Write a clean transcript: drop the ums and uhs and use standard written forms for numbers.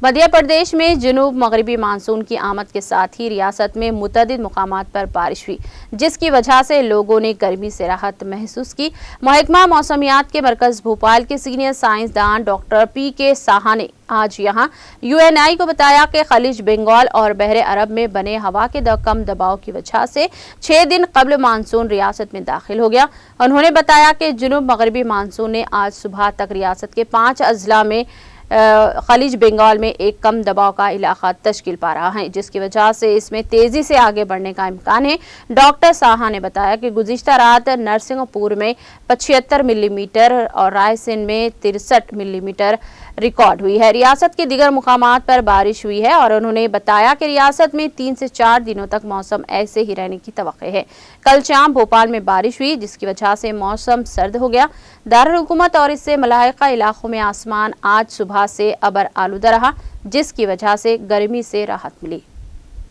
मध्य प्रदेश में जनूब मगरबी मानसून की आमद के साथ ही रियासत में मुतअद्दिद मुकामात पर बारिश हुई, जिसकी वजह से लोगों ने गर्मी से राहत महसूस की। महकमा मौसमियात के मरकज भोपाल के सीनियर साइंसदान डॉक्टर पी.के. साहा ने आज यहां UNI को बताया कि खलीज बंगाल और बहरे अरब में बने हवा के कम दबाव की वजह से 6 दिन कबल मानसून रियासत में दाखिल हो गया। उन्होंने बताया कि जनूब मगरबी मानसून ने आज सुबह तक रियासत के 5 अजला में खलीज बंगाल में एक कम दबाव का इलाका तश्कील पा रहा है, जिसकी वजह से इसमें तेजी से आगे बढ़ने का इम्कान है। डॉक्टर साहा ने बताया कि गुज़िश्ता रात नरसिंहपुर में 75 मिलीमीटर और रायसेन में 63 मिलीमीटर रिकॉर्ड हुई है। रियासत के दीगर मुकामात पर बारिश हुई है और उन्होंने बताया कि रियासत में 3 से 4 दिनों तक मौसम ऐसे ही रहने की तवक्को है। कल शाम भोपाल में बारिश हुई, जिसकी वजह से मौसम सर्द हो गया। दारुल हुकूमत और इससे मलाहिका इलाकों में आसमान आज सुबह से अबर आलूदा रहा, जिसकी वजह से गर्मी से राहत मिली।